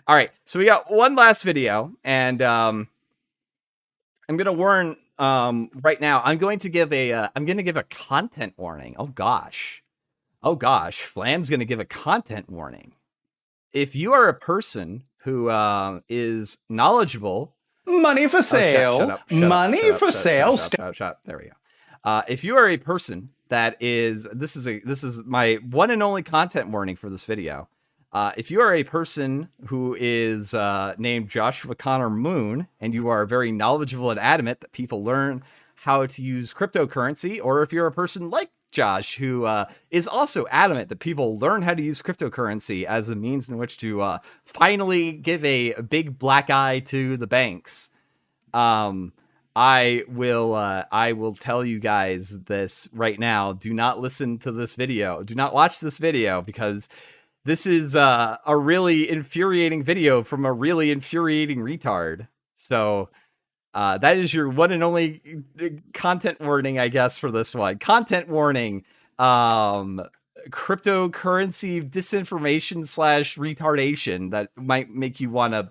All right, so we got one last video, and I'm gonna warn right now. I'm going to give a content warning. Oh gosh, Flam's gonna give a content warning. If you are a person who is knowledgeable, money for sale, money for sale. Shut up. There we go. If you are a person that is, this is my one and only content warning for this video. If you are a person who is named Joshua Connor Moon, and you are very knowledgeable and adamant that people learn how to use cryptocurrency, or if you're a person like Josh, who is also adamant that people learn how to use cryptocurrency as a means in which to finally give a big black eye to the banks, I will tell you guys this right now. Do not listen to this video. Do not watch this video, because this is a really infuriating video from a really infuriating retard. So that is your one and only content warning, I guess, for this one. Content warning. Cryptocurrency disinformation / retardation that might make you want to,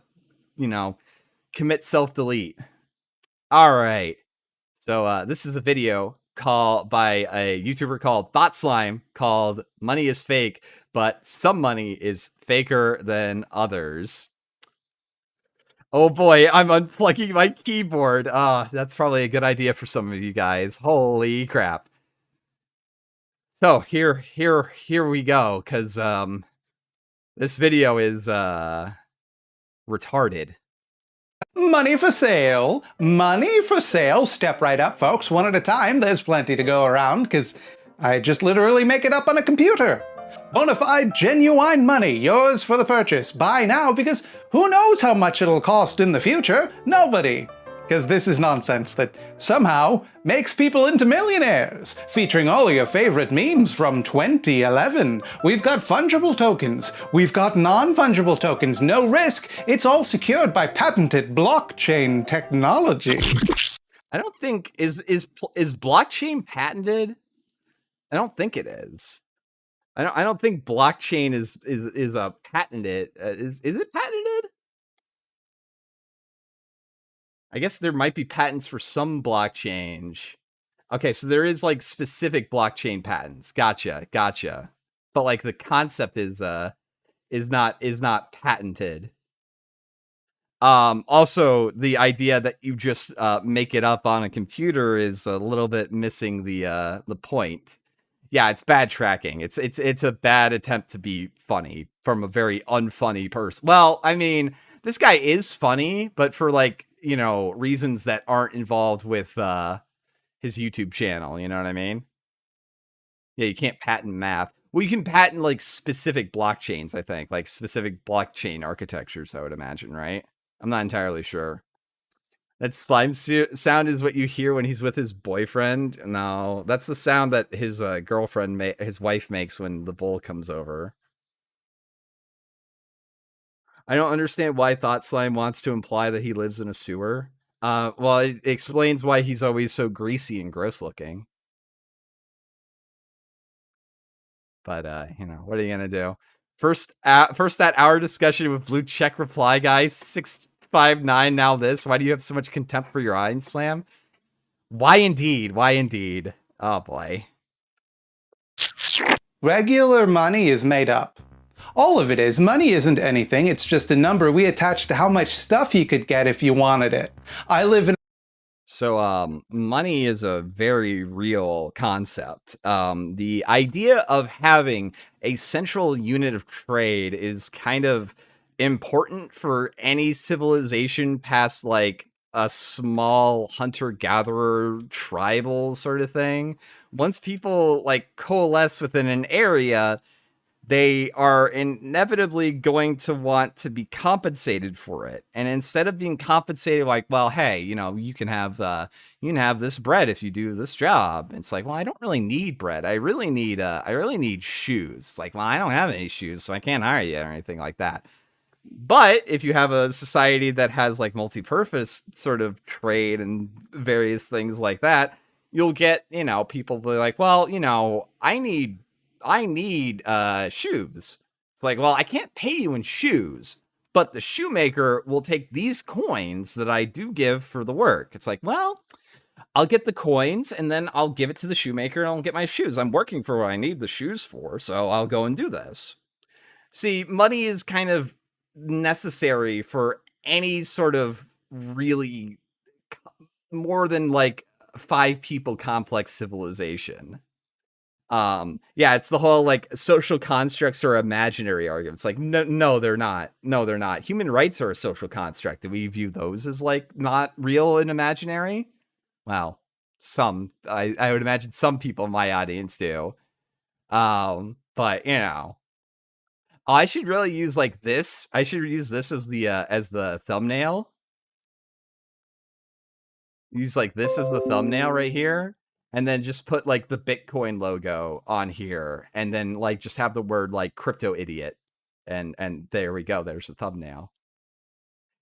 commit self-delete. All right. So this is a video by a YouTuber called thotslime called "Money is Fake, but some money is faker than others." Oh boy, I'm unplugging my keyboard. That's probably a good idea for some of you guys. Holy crap. So here we go, because this video is retarded. Money for sale, money for sale. Step right up, folks, one at a time. There's plenty to go around, because I just literally make it up on a computer. Bonafide, genuine money, yours for the purchase. Buy now, because who knows how much it'll cost in the future? Nobody. Because this is nonsense that somehow makes people into millionaires. Featuring all of your favorite memes from 2011. We've got fungible tokens. We've got non-fungible tokens. No risk. It's all secured by patented blockchain technology. I don't think is blockchain patented? I don't think it is. I don't think blockchain is patented. Is it patented? I guess there might be patents for some blockchain. Okay, so there is like specific blockchain patents. Gotcha. But like the concept is not patented. Also, the idea that you just make it up on a computer is a little bit missing the point. Yeah, it's bad tracking. It's a bad attempt to be funny from a very unfunny person. Well, I mean, this guy is funny, but for like, reasons that aren't involved with his YouTube channel. You know what I mean? Yeah, you can't patent math. Well, you can patent like specific blockchains, I think, like specific blockchain architectures, I would imagine, right? I'm not entirely sure. That slime sound is what you hear when he's with his boyfriend. No, that's the sound that his girlfriend, his wife makes when the bull comes over. I don't understand why thotslime wants to imply that he lives in a sewer. Well, it explains why he's always so greasy and gross looking. But what are you gonna do? First that hour discussion with blue check reply guy 659. Now this. Why do you have so much contempt for your eyes, Slam? Why indeed? Oh boy. Regular money is made up. All of it is. Money isn't anything. It's just a number we attach to how much stuff you could get if you wanted it. I live in... So, money is a very real concept. The idea of having a central unit of trade is kind of important for any civilization past like a small hunter-gatherer tribal sort of thing. Once people like coalesce within an area, they are inevitably going to want to be compensated for it. And instead of being compensated like, well, hey, you can have this bread if you do this job. It's like, well, I don't really need bread. I really need shoes. It's like, well, I don't have any shoes, so I can't hire you or anything like that. But if you have a society that has like multi-purpose sort of trade and various things like that, you'll get, people be like, well, I need shoes. It's like, well, I can't pay you in shoes, but the shoemaker will take these coins that I do give for the work. It's like, well, I'll get the coins and then I'll give it to the shoemaker and I'll get my shoes. I'm working for what I need the shoes for, so I'll go and do this. See, money is kind of necessary for any sort of really more than like 5 people complex civilization. Yeah, it's the whole like social constructs are imaginary argument. It's like, no, they're not. No, they're not. Human rights are a social construct. Do we view those as like not real and imaginary? Well, I would imagine some people in my audience do. But you know, I should really use like this. I should use this as the thumbnail. Use like this as the thumbnail right here. And then just put like the Bitcoin logo on here. And then like just have the word like crypto idiot. And there we go. There's the thumbnail.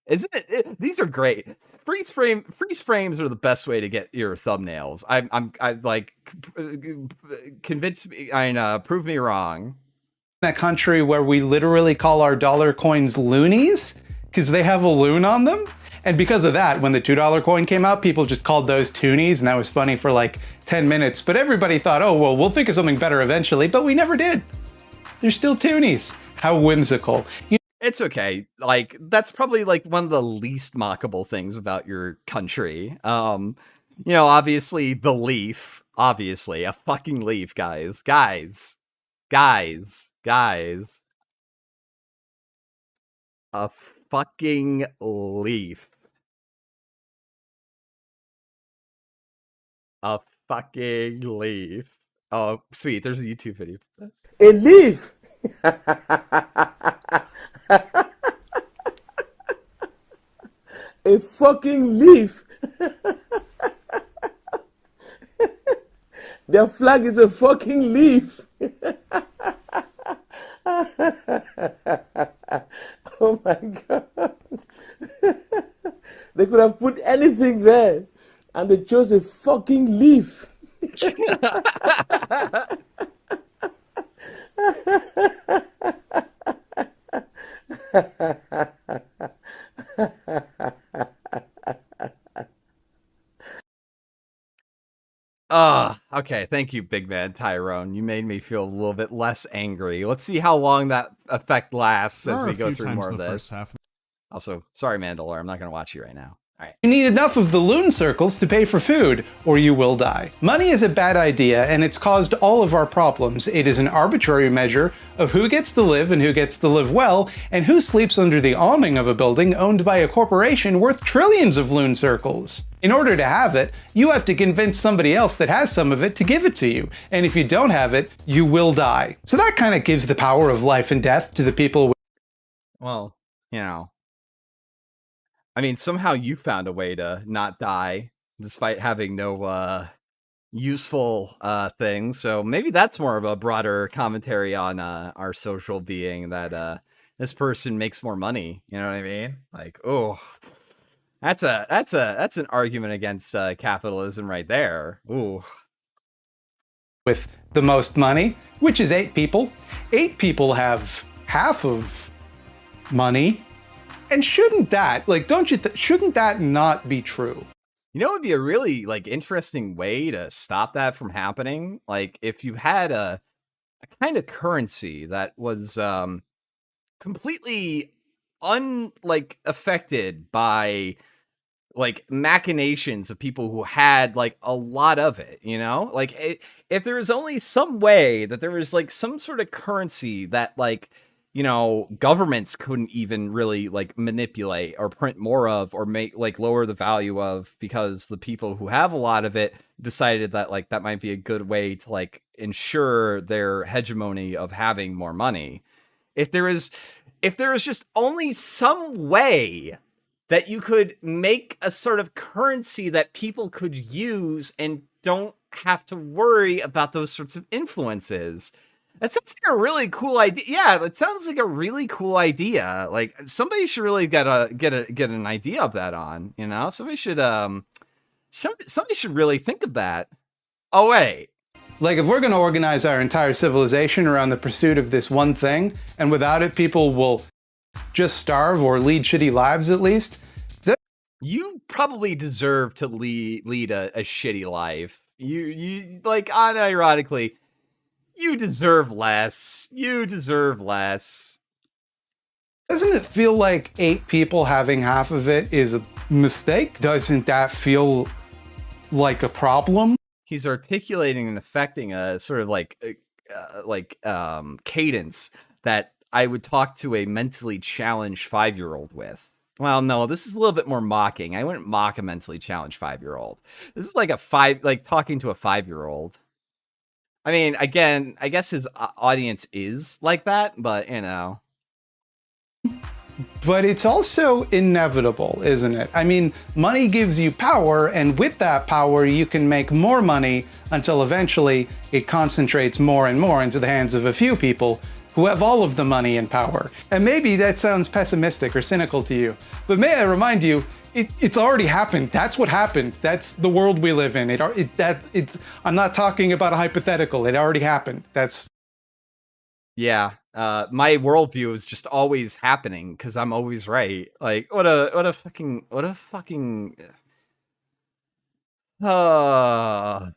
Isn't it? These are great. Freeze frames are the best way to get your thumbnails. I like convince me. Prove me wrong. In a country where we literally call our dollar coins loonies because they have a loon on them. And because of that, when the $2 coin came out, people just called those toonies, and that was funny for like 10 minutes. But everybody thought, oh, well, we'll think of something better eventually, but we never did. They're still toonies. How whimsical. It's okay. Like, that's probably like one of the least mockable things about your country. Obviously the leaf. Obviously, a fucking leaf, guys. Guys. A fucking leaf. A fucking leaf. Oh, sweet. There's a YouTube video for this. A leaf. A fucking leaf. Their flag is a fucking leaf. Oh my God. They could have put anything there, and they chose a fucking leaf. Okay. Thank you, Big Man Tyrone. You made me feel a little bit less angry. Let's see how long that effect lasts as we go through more of this. Also, sorry, Mandalore, I'm not going to watch you right now. All right. You need enough of the loon circles to pay for food, or you will die. Money is a bad idea, and it's caused all of our problems. It is an arbitrary measure of who gets to live and who gets to live well, and who sleeps under the awning of a building owned by a corporation worth trillions of loon circles. In order to have it, you have to convince somebody else that has some of it to give it to you, and if you don't have it, you will die. So that kind of gives the power of life and death to the people. Well, I mean, somehow you found a way to not die, despite having no useful things. So maybe that's more of a broader commentary on our social being, that this person makes more money. You know what I mean? Like, oh, that's an argument against capitalism right there. Ooh. With the most money, which is 8 people. 8 people have half of money. And shouldn't that, like, shouldn't that not be true? You know, it would be a really, like, interesting way to stop that from happening. Like, if you had a kind currency that was completely affected by like machinations of people who had like a lot of it, like if there was only some way that there was like some sort of currency that like, governments couldn't even really like manipulate or print more of or make like lower the value of, because the people who have a lot of it decided that like that might be a good way to like ensure their hegemony of having more money. If there is just only some way that you could make a sort of currency that people could use and don't have to worry about those sorts of influences. That sounds like a really cool idea. Yeah, that sounds like a really cool idea. Like somebody should really get an idea of that on, Somebody should somebody should really think of that. Oh wait. Like if we're going to organize our entire civilization around the pursuit of this one thing, and without it people will just starve or lead shitty lives at least. You probably deserve to lead a shitty life. You like, unironically, you deserve less. You deserve less. Doesn't it feel like 8 people having half of it is a mistake? Doesn't that feel like a problem? He's articulating and affecting a sort of cadence that I would talk to a mentally challenged 5-year-old with. Well, no, this is a little bit more mocking. I wouldn't mock a mentally challenged 5-year-old. This is like talking to a 5-year-old. I mean, again, I guess his audience is like that, but you know. But it's also inevitable, isn't it? I mean, money gives you power, and with that power, you can make more money until eventually it concentrates more and more into the hands of a few people who have all of the money and power. And maybe that sounds pessimistic or cynical to you, but may I remind you, it's already happened. That's what happened. That's the world we live in. I'm not talking about a hypothetical. It already happened. Yeah, my worldview is just always happening because I'm always right. Like, what a fucking, uh,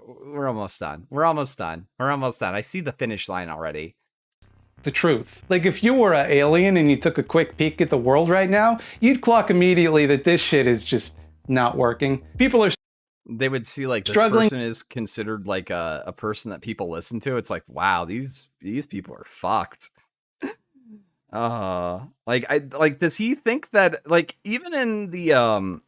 we're almost done. We're almost done. We're almost done. I see the finish line already. The truth. Like, if you were an alien and you took a quick peek at the world right now, you'd clock immediately that this shit is just not working. People are They would see like this struggling. person is considered like a person that people listen to. It's like, wow, these people are fucked. Does he think that, like, even in the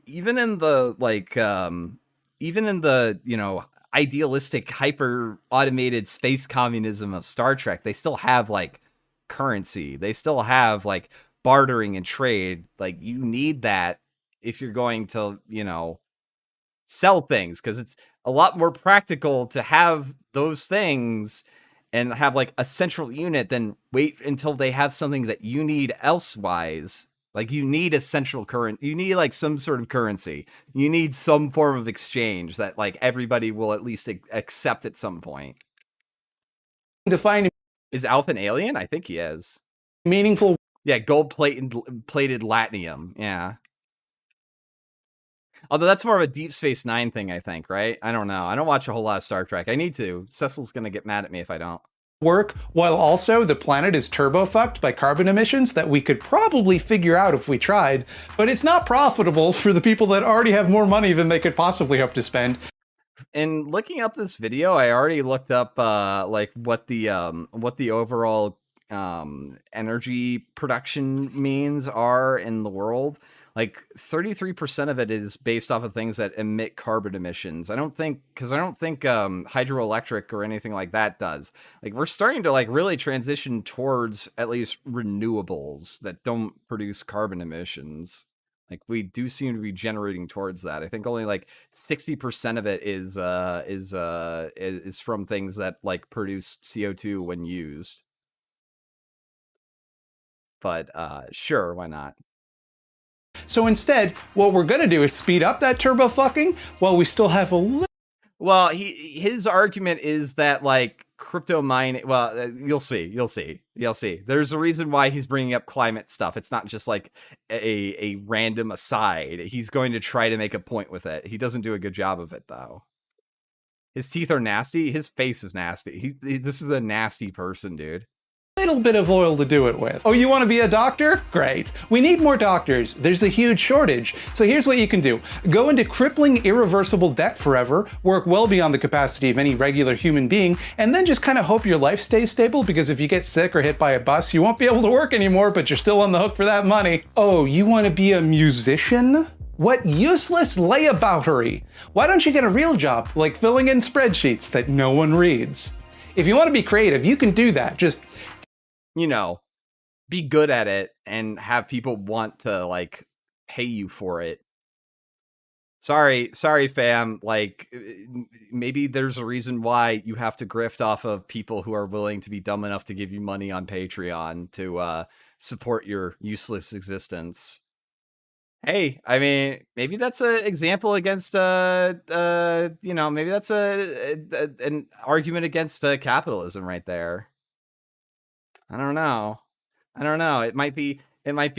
you know, idealistic hyper automated space communism of Star Trek, they still have like currency. They still have like bartering and trade. Like, you need that if you're going to, you know, sell things, because it's a lot more practical to have those things and have like a central unit than wait until they have something that you need elsewise. Like, you need a central you need like some sort of currency. You need some form of exchange that like everybody will at least accept at some point. To find Is Alf an alien? I think he is. meaningful. Yeah, gold plated latinium. Yeah. Although that's more of a Deep Space Nine thing, I think, right? I don't know. I don't watch a whole lot of Star Trek. I need to. Cecil's going to get mad at me if I don't. Work, while also the planet is turbo fucked by carbon emissions that we could probably figure out if we tried, but it's not profitable for the people that already have more money than they could possibly hope to spend. In looking up this video, I already looked up like what the overall energy production means are in the world. Like 33% of it is based off of things that emit carbon emissions. I don't think hydroelectric or anything like that does. Like, we're starting to like really transition towards at least renewables that don't produce carbon emissions. Like, we do seem to be generating towards that. I think only like 60% of it is from things that like produce CO2 when used. But sure, why not? So instead, what we're gonna do is speed up that turbo fucking while we still have a little. Well, his argument is that like crypto mining. Well, you'll see. There's a reason why he's bringing up climate stuff. It's not just like a random aside. He's going to try to make a point with it. He doesn't do a good job of it though. His teeth are nasty. His face is nasty. This is a nasty person, dude. Little bit of oil to do it with. Oh, you want to be a doctor? Great. We need more doctors. There's a huge shortage. So here's what you can do. Go into crippling, irreversible debt forever, work well beyond the capacity of any regular human being, and then just kind of hope your life stays stable, because if you get sick or hit by a bus, you won't be able to work anymore, but you're still on the hook for that money. Oh, you want to be a musician? What useless layaboutery. Why don't you get a real job, like filling in spreadsheets that no one reads? If you want to be creative, you can do that. Just, you know, be good at it and have people want to like pay you for it. Sorry, fam. Like, maybe there's a reason why you have to grift off of people who are willing to be dumb enough to give you money on Patreon to support your useless existence. Hey, I mean, maybe that's an example against maybe that's an argument against capitalism right there. I don't know. It might be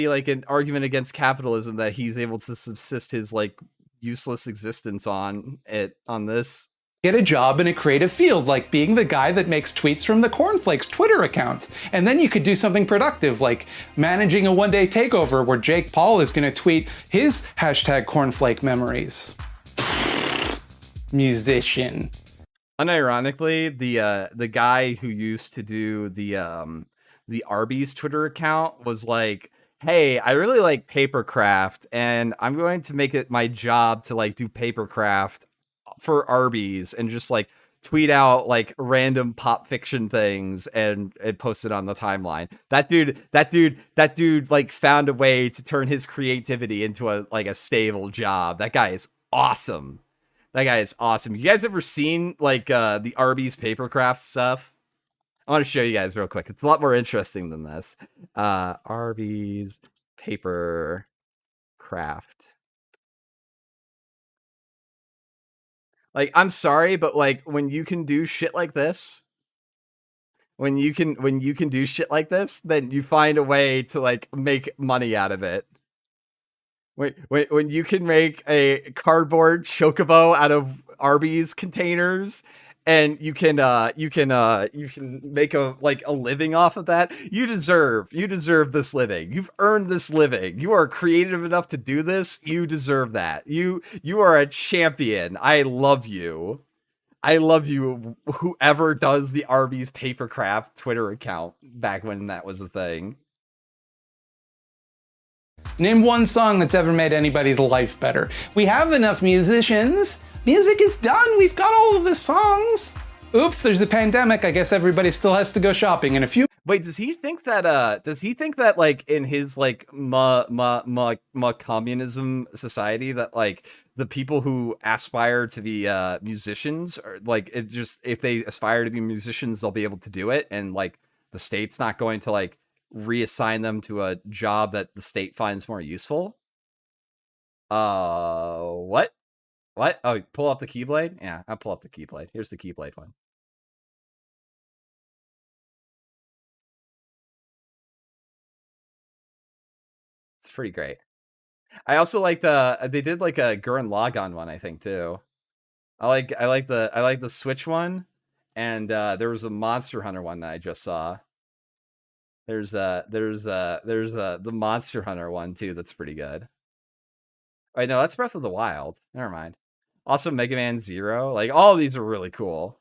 like an argument against capitalism that he's able to subsist his like useless existence on this. Get a job in a creative field, like being the guy that makes tweets from the Cornflakes Twitter account. And then you could do something productive, like managing a one-day takeover where Jake Paul is going to tweet his hashtag cornflake memories. Musician. Unironically, the guy who used to do the Arby's Twitter account was like, hey, I really like papercraft, and I'm going to make it my job to like do papercraft for Arby's and just like tweet out like random pop fiction things and post it on the timeline. That dude like found a way to turn his creativity into a stable job. That guy is awesome. You guys ever seen like the Arby's papercraft stuff? I want to show you guys real quick. It's a lot more interesting than this. Arby's paper craft. Like, I'm sorry, but like when you can do shit like this, when you can do shit like this, then you find a way to like make money out of it. When you can make a cardboard chocobo out of Arby's containers, and you can make a living off of that, you deserve this living. You've earned this living. You are creative enough to do this. You deserve that. You are a champion. I love you. Whoever does the Arby's papercraft Twitter account back when that was a thing. Name one song that's ever made anybody's life better. We have enough musicians. Music is done. We've got all of the songs. Oops, there's a pandemic. I guess everybody still has to go shopping in a few. Wait, does he think that like in his like communism society that like the people who aspire to be musicians, or like it just, if they aspire to be musicians, they'll be able to do it, and like the state's not going to like reassign them to a job that the state finds more useful? What? Oh, pull up the Keyblade? Yeah, I'll pull up the Keyblade. Here's the Keyblade one. It's pretty great. I also like they did like a Gurren Lagann one, I think, too. I like the Switch one, and there was a Monster Hunter one that I just saw. There's the Monster Hunter one too that's pretty good. Wait, no, that's Breath of the Wild. Never mind. Also Mega Man Zero. Like, all of these are really cool.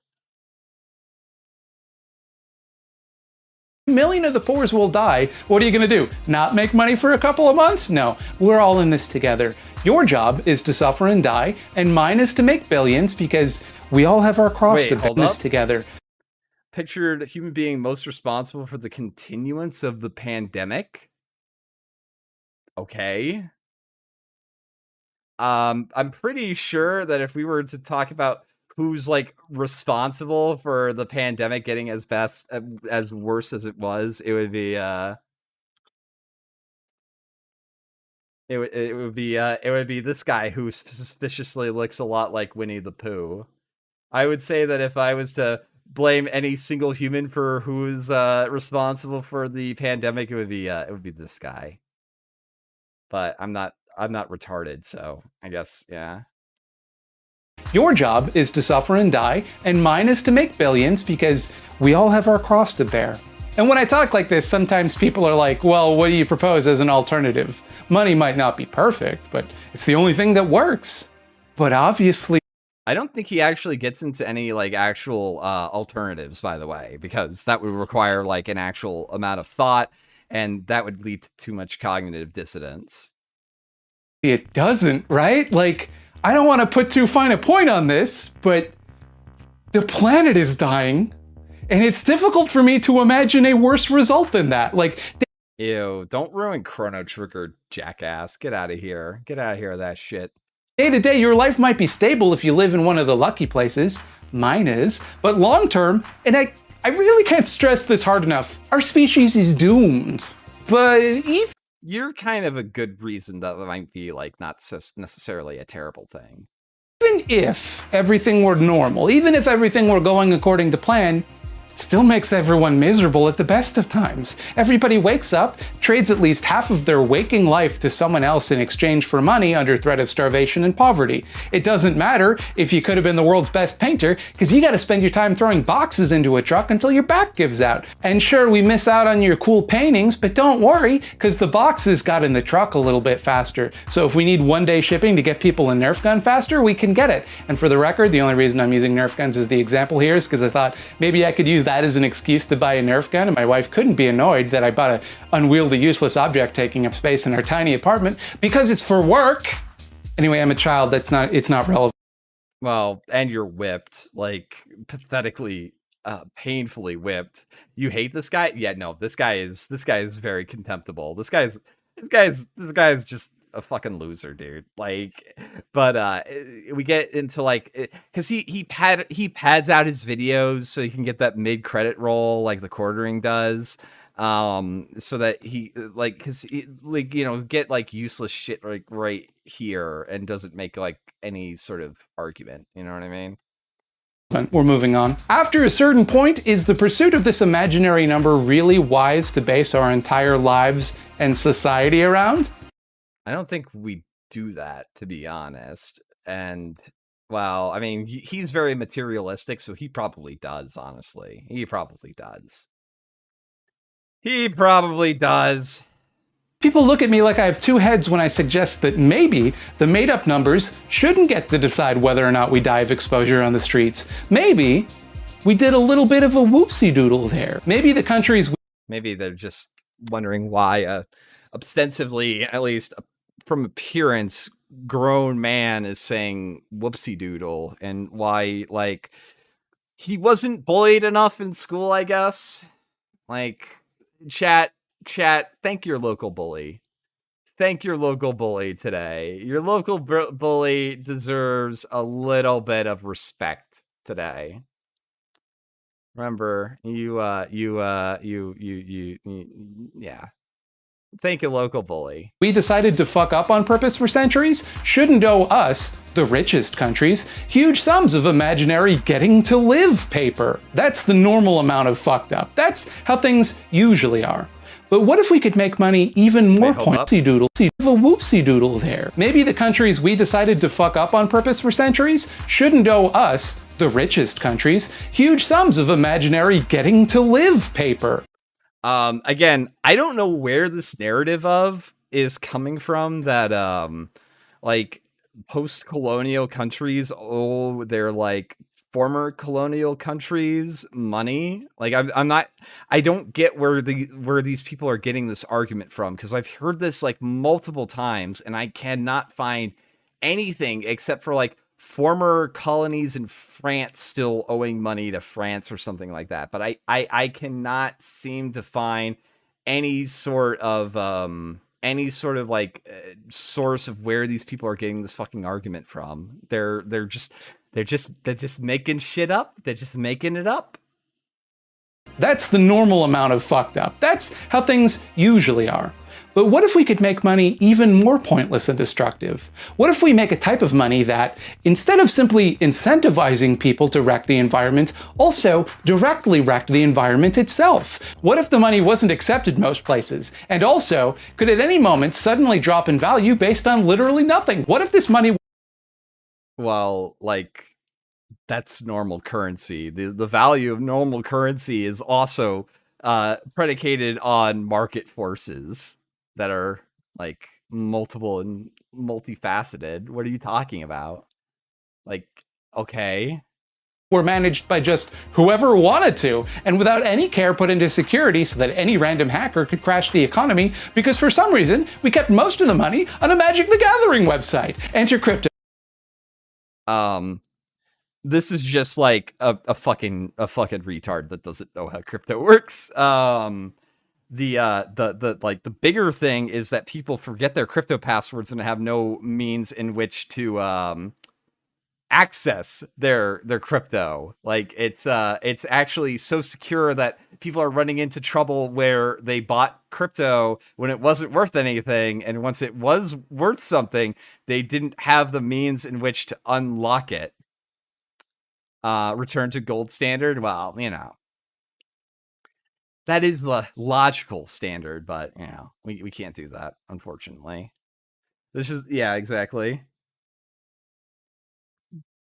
Million of the poors will die. What are you going to do? Not make money for a couple of months? No, we're all in this together. Your job is to suffer and die, and mine is to make billions, because we all have our cross to bear this together. Pictured human being most responsible for the continuance of the pandemic. Okay. I'm pretty sure that if we were to talk about who's like responsible for the pandemic getting as worse as it was, it would be it would be this guy who suspiciously looks a lot like Winnie the Pooh. I would say that if I was to blame any single human for who's responsible for the pandemic, it would be this guy. But I'm not retarded, so I guess, yeah. Your job is to suffer and die, and mine is to make billions, because we all have our cross to bear. And when I talk like this, sometimes people are like, well, what do you propose as an alternative? Money might not be perfect, but it's the only thing that works. But obviously, I don't think he actually gets into any like actual alternatives, by the way, because that would require like an actual amount of thought, and that would lead to too much cognitive dissonance. It doesn't, right? Like, I don't want to put too fine a point on this, but the planet is dying, and it's difficult for me to imagine a worse result than that. Like, ew, don't ruin Chrono Trigger, jackass. Get out of here. Get out of here with that shit. Day to day, your life might be stable if you live in one of the lucky places. Mine is. But long term, and I really can't stress this hard enough, our species is doomed. But even... You're kind of a good reason that might be like not necessarily a terrible thing. Even if everything were normal, even if everything were going according to plan, still makes everyone miserable at the best of times. Everybody wakes up, trades at least half of their waking life to someone else in exchange for money under threat of starvation and poverty. It doesn't matter if you could have been the world's best painter, because you gotta spend your time throwing boxes into a truck until your back gives out. And sure, we miss out on your cool paintings, but don't worry, because the boxes got in the truck a little bit faster. So if we need one-day shipping to get people a Nerf gun faster, we can get it. And for the record, the only reason I'm using Nerf guns as the example here is because I thought maybe I could use that as an excuse to buy a Nerf gun, and my wife couldn't be annoyed that I bought an unwieldy, useless object taking up space in our tiny apartment because it's for work. Anyway, I'm a child. It's not relevant. Well, and you're whipped, like pathetically, painfully whipped. You hate this guy? Yeah, no, this guy is very contemptible. This guy's just a fucking loser, dude. Like, but we get into like, because he pads out his videos so he can get that mid credit roll like the quartering does, so that he like, because like, you know, get like useless shit like right here and doesn't make like any sort of argument. You know what I mean? We're moving on. After a certain point, is the pursuit of this imaginary number really wise to base our entire lives and society around? I don't think we do that, to be honest. And well, I mean, he's very materialistic, so he probably does, honestly. He probably does. He probably does. People look at me like I have two heads when I suggest that maybe the made-up numbers shouldn't get to decide whether or not we die of exposure on the streets. Maybe we did a little bit of a whoopsie-doodle there. Maybe the countries... Maybe they're just wondering why ostensibly, at least from appearance, grown man is saying whoopsie doodle, and why, like, he wasn't bullied enough in school, I guess. Like, chat, thank your local bully. Thank your local bully today. Your local bully deserves a little bit of respect today. Remember, yeah. Thank you, local bully. We decided to fuck up on purpose for centuries shouldn't owe us, the richest countries, huge sums of imaginary getting to live paper. That's the normal amount of fucked up. That's how things usually are. But what if we could make money even more pointy-doodle? A whoopsie-doodle there. Maybe the countries we decided to fuck up on purpose for centuries shouldn't owe us, the richest countries, huge sums of imaginary getting to live paper. Again, I don't know where this narrative of is coming from that, like, post-colonial countries owe their, like, former colonial countries money. Like, I don't get where these people are getting this argument from, because I've heard this, like, multiple times, and I cannot find anything except for, like, former colonies in France still owing money to France or something like that. But I cannot seem to find any sort of like source of where these people are getting this fucking argument from. They're just making shit up. They're just making it up. That's the normal amount of fucked up. That's how things usually are. But what if we could make money even more pointless and destructive? What if we make a type of money that, instead of simply incentivizing people to wreck the environment, also directly wrecked the environment itself? What if the money wasn't accepted most places, and also could at any moment suddenly drop in value based on literally nothing? What if this money... Well, like, that's normal currency. The value of normal currency is also predicated on market forces that are like multiple and multifaceted. What are you talking about? Like, okay. Were managed by just whoever wanted to, and without any care put into security so that any random hacker could crash the economy, because for some reason we kept most of the money on a Magic the Gathering website. Enter crypto. This is just like a fucking retard that doesn't know how crypto works. The bigger thing is that people forget their crypto passwords and have no means in which to access their crypto. Like, it's actually so secure that people are running into trouble where they bought crypto when it wasn't worth anything, and once it was worth something, they didn't have the means in which to unlock it. Return to gold standard. Well, you know. That is the logical standard, but you know, we can't do that, unfortunately. This is exactly.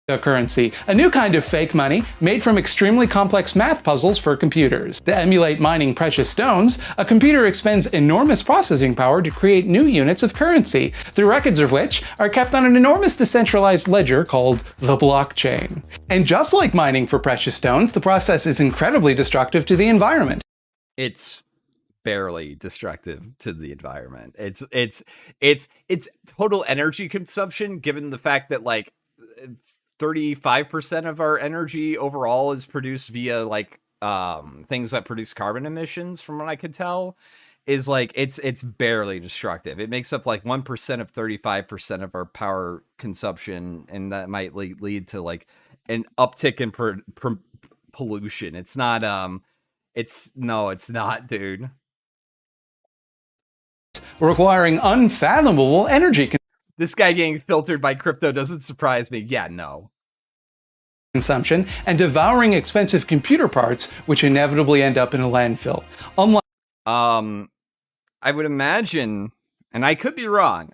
Cryptocurrency, a new kind of fake money made from extremely complex math puzzles for computers. To emulate mining precious stones, a computer expends enormous processing power to create new units of currency, the records of which are kept on an enormous decentralized ledger called the blockchain. And just like mining for precious stones, the process is incredibly destructive to the environment. It's barely destructive to the environment. It's total energy consumption, given the fact that like 35% of our energy overall is produced via like things that produce carbon emissions, from what I could tell, is like it's barely destructive. It makes up like 1% of 35% of our power consumption, and that might lead to like an uptick in pollution. It's not it's not, dude. Requiring unfathomable energy This guy getting filtered by crypto doesn't surprise me. Yeah, no. Consumption and devouring expensive computer parts, which inevitably end up in a landfill. Unlike I would imagine, and I could be wrong.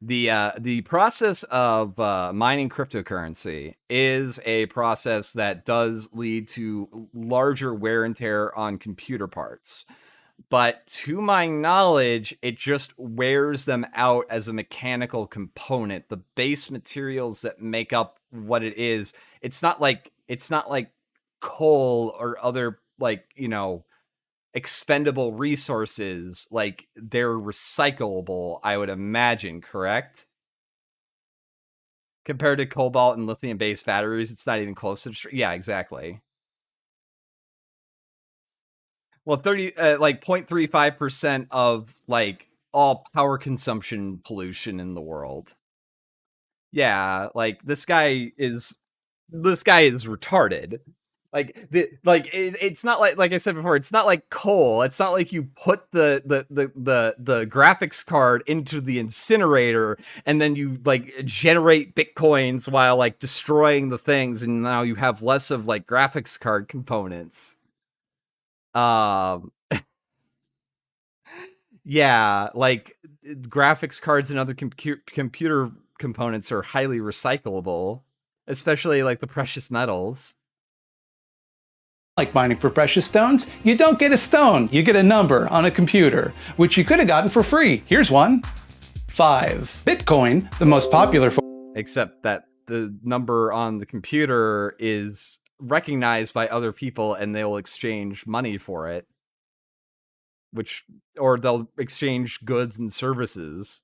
The process of mining cryptocurrency is a process that does lead to larger wear and tear on computer parts. But to my knowledge, it just wears them out as a mechanical component. The base materials that make up what it is, it's not like coal or other, like, you know, expendable resources. Like, they're recyclable, I would imagine, correct? Compared to cobalt and lithium based batteries, it's not even close to yeah, exactly. Well, 0.35% of like all power consumption pollution in the world. Yeah, like this guy is retarded. Like it's not like I said before, it's not like coal. It's not like you put the graphics card into the incinerator and then you like generate bitcoins while like destroying the things, and now you have less of like graphics card components. Yeah, like graphics cards and other computer components are highly recyclable, especially like the precious metals. Like mining for precious stones, you don't get a stone, you get a number on a computer, which you could have gotten for free. Here's one. 5. Bitcoin, the most popular form. Except that the number on the computer is recognized by other people and they'll exchange money for it. Or they'll exchange goods and services.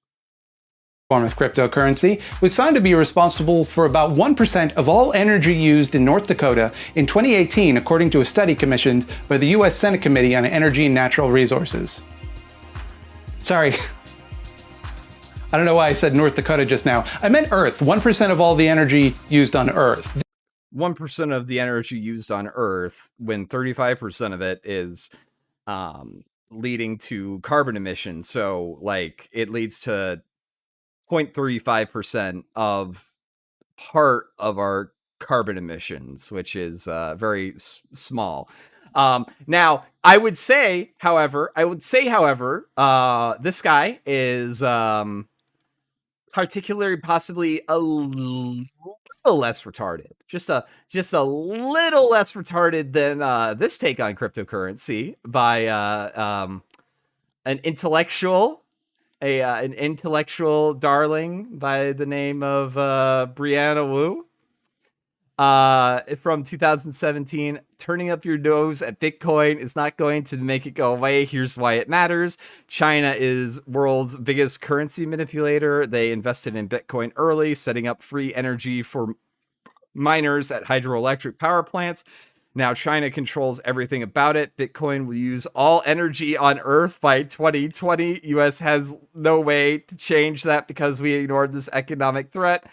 Form of cryptocurrency was found to be responsible for about 1% of all energy used in North Dakota in 2018, according to a study commissioned by the U.S. Senate Committee on Energy and Natural Resources. Sorry. I don't know why I said North Dakota just now. I meant Earth. 1% of all the energy used on Earth. 1% of the energy used on Earth, when 35% of it is leading to carbon emissions. So, like, it leads to 0.35% of part of our carbon emissions, which is very small. Now, I would say, however, this guy is particularly possibly a little less retarded, just a little less retarded than this take on cryptocurrency by an intellectual darling by the name of Brianna Wu. From 2017, turning up your nose at Bitcoin is not going to make it go away. Here's why it matters. China is world's biggest currency manipulator. They invested in Bitcoin early, setting up free energy for miners at hydroelectric power plants. Now China controls everything about it. Bitcoin will use all energy on Earth by 2020. US has no way to change that because we ignored this economic threat.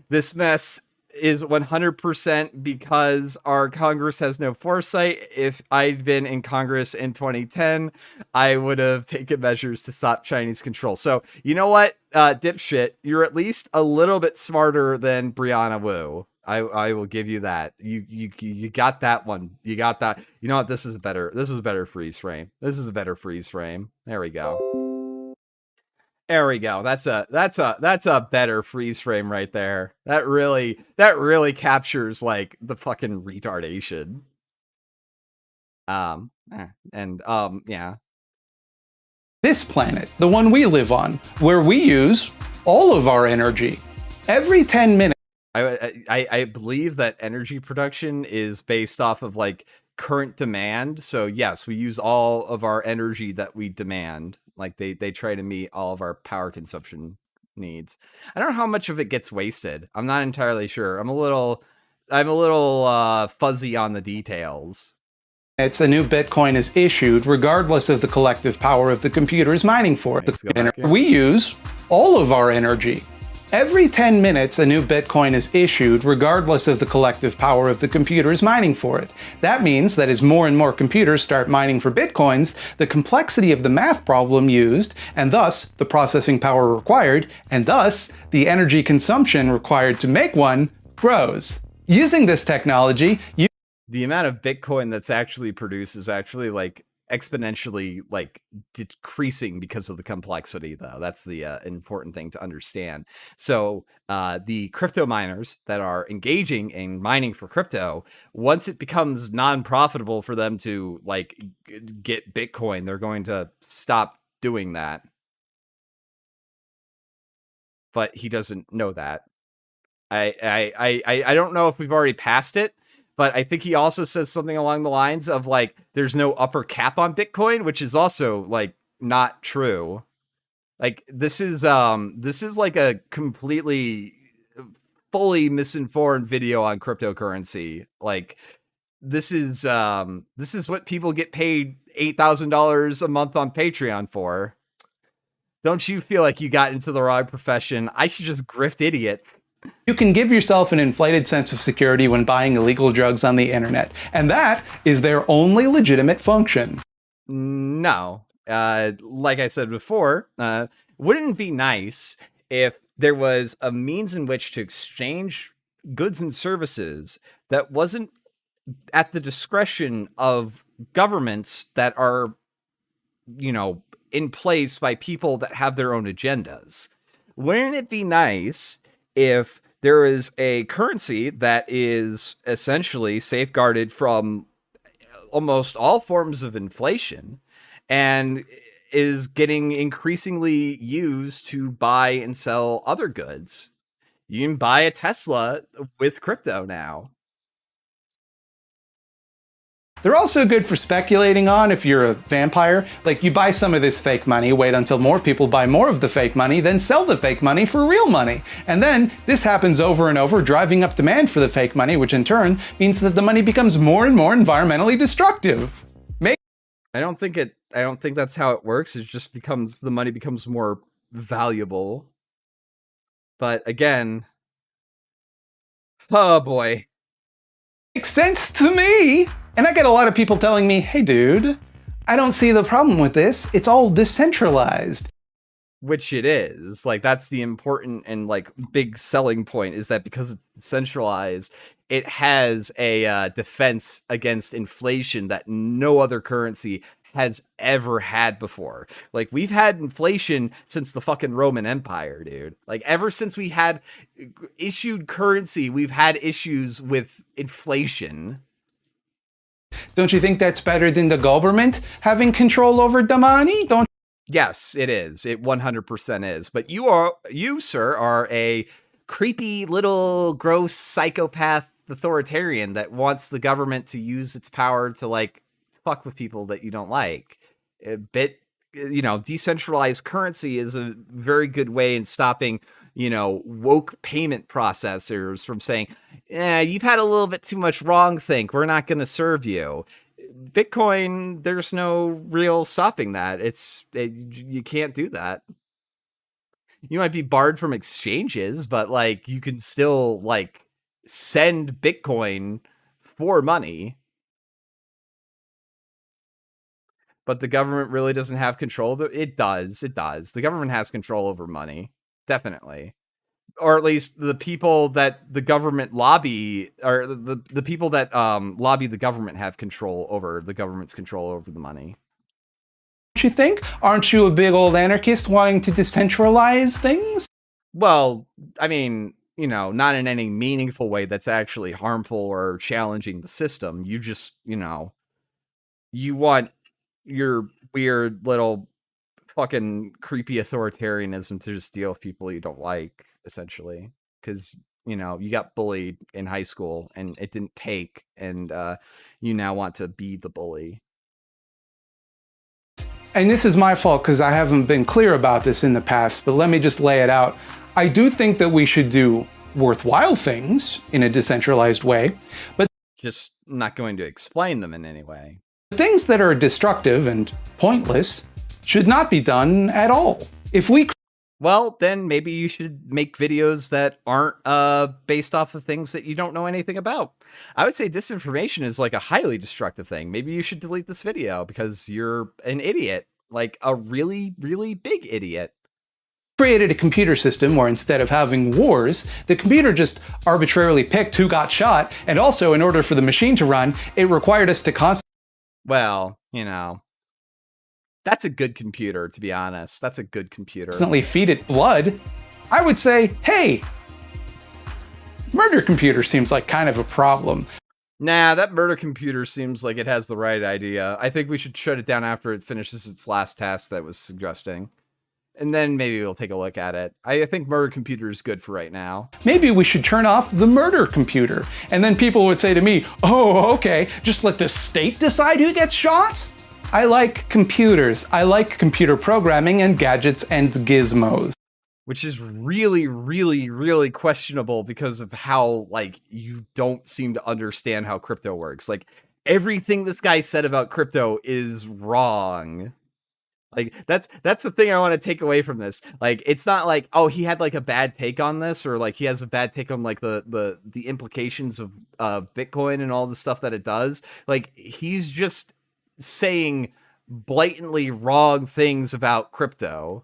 This mess is 100% because our Congress has no foresight. If I'd been in Congress in 2010, I would have taken measures to stop Chinese control. So, you know what, dipshit, you're at least a little bit smarter than Brianna Wu. I will give you that. You got that one. You got that. You know what? This is a better freeze frame. This is a better freeze frame. There we go. There we go. That's a better freeze frame right there. That really captures like the fucking retardation. Yeah. This planet, the one we live on, where we use all of our energy. Every 10 minutes. I believe that energy production is based off of like current demand. So yes, we use all of our energy that we demand. Like they try to meet all of our power consumption needs. I don't know how much of it gets wasted. I'm not entirely sure. I'm a little fuzzy on the details. A new Bitcoin is issued regardless of the collective power of the computers mining for it. We use all of our energy. Every 10 minutes, a new Bitcoin is issued regardless of the collective power of the computers mining for it. That means that as more and more computers start mining for Bitcoins, the complexity of the math problem used, and thus the processing power required, and thus the energy consumption required to make one, grows. Using this technology, the amount of Bitcoin that's actually produced is actually like exponentially like decreasing because of the complexity, though. That's the important thing to understand. So the crypto miners that are engaging in mining for crypto, once it becomes non-profitable for them to like get Bitcoin, they're going to stop doing that. But he doesn't know that. I don't know if we've already passed it, but I think he also says something along the lines of like, there's no upper cap on Bitcoin, which is also like not true. Like this is like a completely fully misinformed video on cryptocurrency. Like this is what people get paid $8,000 a month on Patreon for. Don't you feel like you got into the wrong profession? I should just grift idiots. You can give yourself an inflated sense of security when buying illegal drugs on the internet, and that is their only legitimate function. No. Like I said before, wouldn't it be nice if there was a means in which to exchange goods and services that wasn't at the discretion of governments that are, you know, in place by people that have their own agendas? Wouldn't it be nice if there is a currency that is essentially safeguarded from almost all forms of inflation and is getting increasingly used to buy and sell other goods? You can buy a Tesla with crypto now. They're also good for speculating on if you're a vampire. Like, you buy some of this fake money, wait until more people buy more of the fake money, then sell the fake money for real money. And then this happens over and over, driving up demand for the fake money, which in turn means that the money becomes more and more environmentally destructive. I don't think that's how it works. It just becomes, the money becomes more valuable. But again, oh boy. Makes sense to me. And I get a lot of people telling me, hey dude, I don't see the problem with this. It's all decentralized. Which it is. Like, that's the important and like big selling point, is that because it's decentralized, it has a defense against inflation that no other currency has ever had before. Like, we've had inflation since the fucking Roman Empire, dude. Like, ever since we had issued currency, we've had issues with inflation. Don't you think that's better than the government having control over the money? Yes, it is. It 100% is. But you, sir, are a creepy little gross psychopath authoritarian that wants the government to use its power to like fuck with people that you don't like. Decentralized currency is a very good way in stopping, woke payment processors from saying, you've had a little bit too much wrong think, we're not going to serve you. Bitcoin, there's no real stopping that. You can't do that. You might be barred from exchanges, but like you can still like send Bitcoin for money. But the government really doesn't have control. It does. It does. The government has control over money. Definitely. Or at least the people that the government lobby, or the people that lobby the government have control over the government's control over the money. Don't you think? Aren't you a big old anarchist wanting to decentralize things? Well, I mean, you know, not in any meaningful way that's actually harmful or challenging the system. You just, you know, you want your weird little fucking creepy authoritarianism to just deal with people you don't like, essentially, because you know you got bullied in high school and it didn't take, and you now want to be the bully. And this is my fault because I haven't been clear about this in the past, but let me just lay it out. I do think that we should do worthwhile things in a decentralized way, but just not going to explain them in any way. Things that are destructive and pointless should not be done at all. If we Well, then maybe you should make videos that aren't based off of things that you don't know anything about. I would say disinformation is like a highly destructive thing. Maybe you should delete this video because you're an idiot, like a really, really big idiot. created a computer system where instead of having wars, the computer just arbitrarily picked who got shot, and also in order for the machine to run, it required us to Well, you know, that's a good computer, to be honest. That's a good computer. constantly feed it blood. I would say, hey, murder computer seems like kind of a problem. Nah, that murder computer seems like it has the right idea. I think we should shut it down after it finishes its last task that was suggesting. And then maybe we'll take a look at it. I think murder computer is good for right now. Maybe we should turn off the murder computer. And then people would say to me, oh, okay, just let the state decide who gets shot? I like computers. I like computer programming and gadgets and gizmos. Which is really, really, really questionable because of how, like, you don't seem to understand how crypto works. Like, everything this guy said about crypto is wrong. Like, that's the thing I want to take away from this. Like, it's not like, oh, he had like a bad take on this, or like he has a bad take on like the implications of Bitcoin and all the stuff that it does. Like, he's just saying blatantly wrong things about crypto.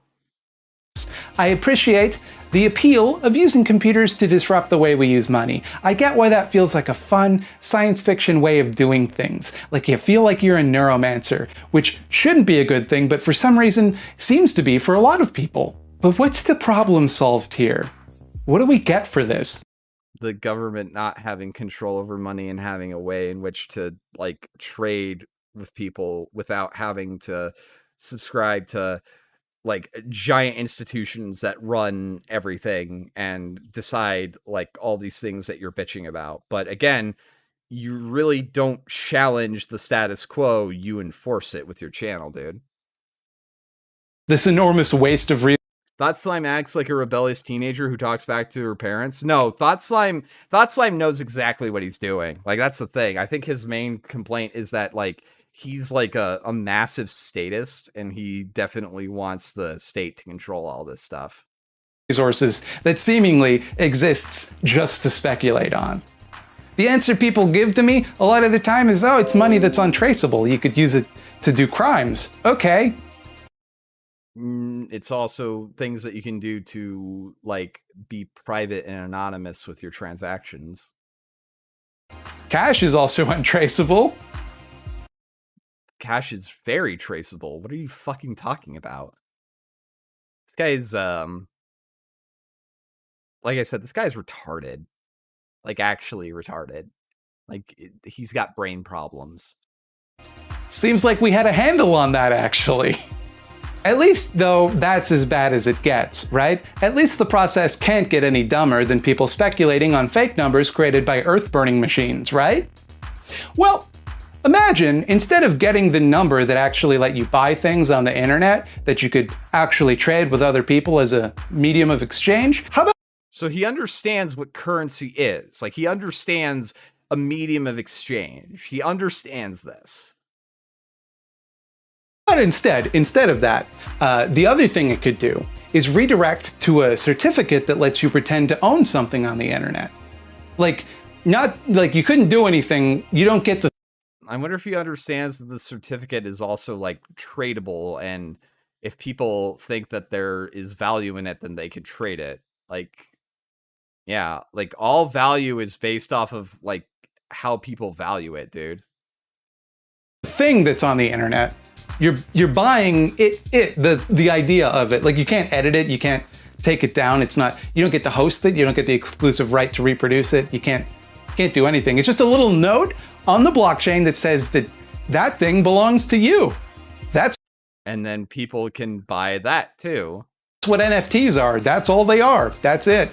I appreciate the appeal of using computers to disrupt the way we use money. I get why that feels like a fun science fiction way of doing things. Like you feel like you're a neuromancer, which shouldn't be a good thing, but for some reason seems to be for a lot of people. But what's the problem solved here? What do we get for this? The government not having control over money and having a way in which to like trade with people without having to subscribe to like giant institutions that run everything and decide like all these things that you're bitching about. But again, you really don't challenge the status quo, you enforce it with your channel, dude. This enormous waste of thotslime acts like a rebellious teenager who talks back to her parents. No, thotslime knows exactly what he's doing. Like, that's the thing. I think his main complaint is that like he's like a massive statist, and he definitely wants the state to control all this stuff. Resources that seemingly exists just to speculate on. The answer people give to me a lot of the time is, oh, it's money that's untraceable. You could use it to do crimes. Okay. It's also things that you can do to like be private and anonymous with your transactions. Cash is also untraceable. Cash is very traceable. What are you fucking talking about? This guy's like I said, this guy's retarded. Like, actually retarded. Like, he's got brain problems. Seems like we had a handle on that, actually. At least, though, that's as bad as it gets, right? At least the process can't get any dumber than people speculating on fake numbers created by earth-burning machines, right? Well, imagine, instead of getting the number that actually let you buy things on the internet, that you could actually trade with other people as a medium of exchange, how about... So he understands what currency is. Like, he understands a medium of exchange. He understands this. But instead of that, the other thing it could do is redirect to a certificate that lets you pretend to own something on the internet. Like, not like you couldn't do anything. You don't get the. I wonder if he understands that the certificate is also like tradable, and if people think that there is value in it, then they could trade it. Like, yeah, like all value is based off of like how people value it, dude. Thing that's on the internet. You're buying the idea of it. Like, you can't edit it, you can't take it down. It's not, you don't get to host it, you don't get the exclusive right to reproduce it. You can't do anything. It's just a little note on the blockchain that says that that thing belongs to you. And then people can buy that too. That's what NFTs are. That's all they are. That's it.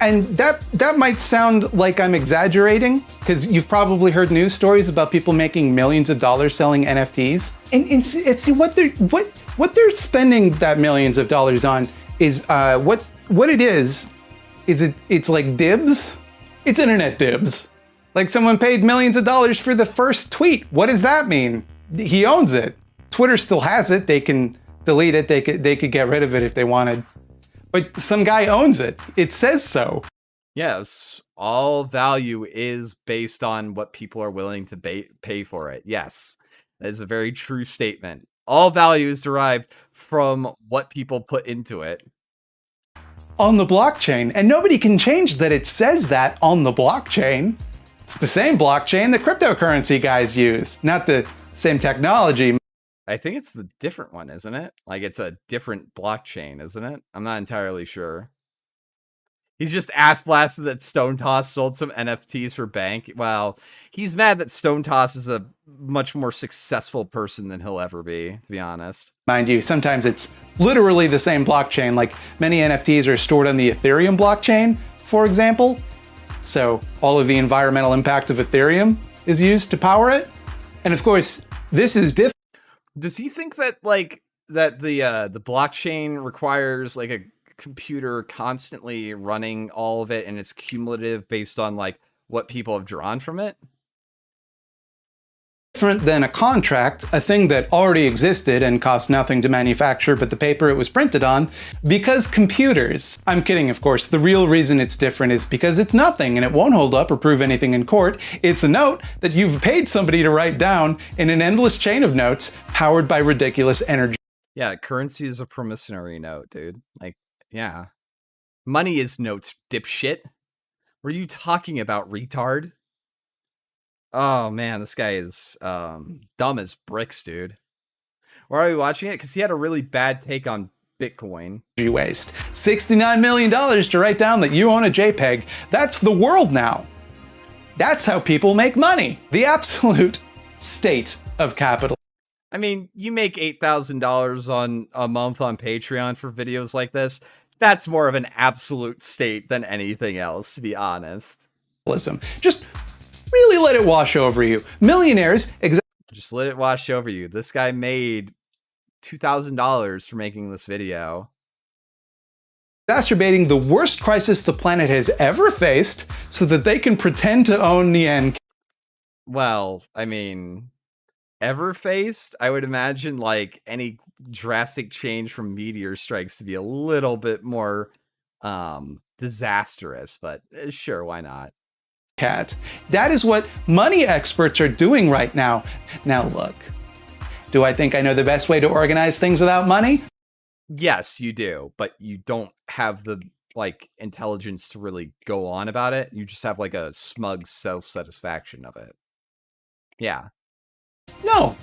And that might sound like I'm exaggerating, because you've probably heard news stories about people making millions of dollars selling NFTs. And see what they're spending that millions of dollars on is what it is it's like dibs. It's internet dibs. Like, someone paid millions of dollars for the first tweet. What does that mean? He owns it. Twitter still has it. They can delete it. They could get rid of it if they wanted. But some guy owns it. It says so. Yes, all value is based on what people are willing to pay for it. Yes, that is a very true statement. All value is derived from what people put into it. On the blockchain. And nobody can change that it says that on the blockchain. It's the same blockchain the cryptocurrency guys use. Not the same technology. I think it's the different one, isn't it? Like, it's a different blockchain, isn't it? I'm not entirely sure. He's just ass blasted that Stone Toss sold some NFTs for bank. Well, he's mad that Stone Toss is a much more successful person than he'll ever be, to be honest. Mind you, sometimes it's literally the same blockchain. Like, many NFTs are stored on the Ethereum blockchain, for example. So all of the environmental impact of Ethereum is used to power it. And of course, this is different. Does he think that the blockchain requires like a computer constantly running all of it, and it's cumulative based on like what people have drawn from it? Different than a contract, a thing that already existed and cost nothing to manufacture but the paper it was printed on, because computers. I'm kidding, of course. The real reason it's different is because it's nothing and it won't hold up or prove anything in court. It's a note that you've paid somebody to write down in an endless chain of notes powered by ridiculous energy. Yeah, currency is a promissory note, dude. Like, yeah. Money is notes, dipshit. What are you talking about, retard? Oh man, this guy is dumb as bricks, dude. Why are we watching it? Because he had a really bad take on Bitcoin. Waste. $69 million to write down that you own a JPEG. That's the world now. That's how people make money. The absolute state of capital. I mean, you make $8,000 on a month on Patreon for videos like this. That's more of an absolute state than anything else, to be honest. Just really let it wash over you. Millionaires. Just let it wash over you. This guy made $2,000 for making this video. Exacerbating the worst crisis the planet has ever faced so that they can pretend to own the end. Well, I mean, ever faced? I would imagine like any drastic change from meteor strikes to be a little bit more disastrous, but sure, why not? Cat. That is what money experts are doing right now. Now look, do I think I know the best way to organize things without money? Yes, you do, but you don't have the like intelligence to really go on about it. You just have like a smug self-satisfaction of it. Yeah. No.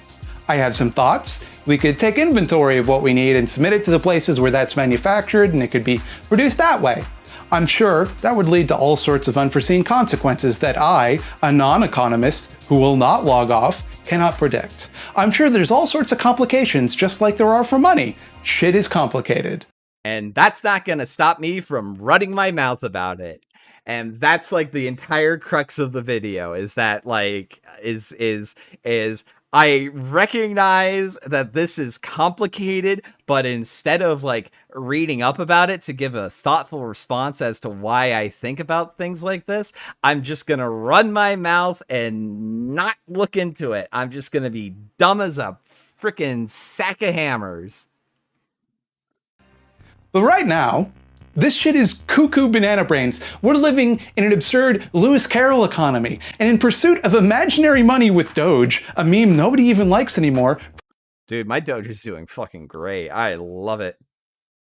I have some thoughts. We could take inventory of what we need and submit it to the places where that's manufactured, and it could be produced that way. I'm sure that would lead to all sorts of unforeseen consequences that I, a non-economist who will not log off, cannot predict. I'm sure there's all sorts of complications just like there are for money. Shit is complicated. And that's not gonna stop me from running my mouth about it. And that's like the entire crux of the video, is that like is I recognize that this is complicated, but instead of like reading up about it to give a thoughtful response as to why I think about things like this, I'm just going to run my mouth and not look into it. I'm just going to be dumb as a freaking sack of hammers. But right now, This shit is cuckoo banana brains. We're living in an absurd Lewis Carroll economy, and in pursuit of imaginary money with Doge, a meme nobody even likes anymore. Dude, my Doge is doing fucking great. I love it.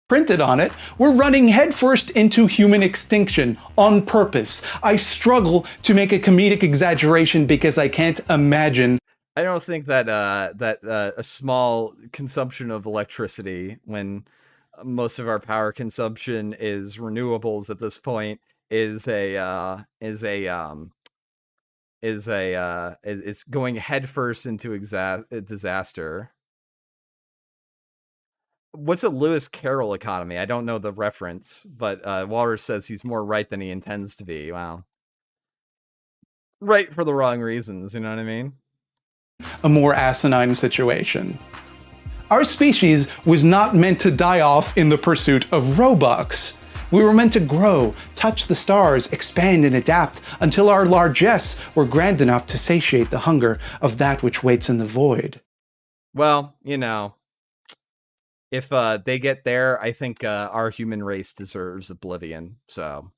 Printed on it, we're running headfirst into human extinction on purpose. I struggle to make a comedic exaggeration because I can't imagine. I don't think that a small consumption of electricity, when most of our power consumption is renewables at this point, is going headfirst into disaster. What's a Lewis Carroll economy? I don't know the reference, but Walrus says he's more right than he intends to be. Wow. Right for the wrong reasons, you know what I mean? A more asinine situation. Our species was not meant to die off in the pursuit of Robux. We were meant to grow, touch the stars, expand and adapt until our largesse were grand enough to satiate the hunger of that which waits in the void. Well, you know, if they get there, I think our human race deserves oblivion. So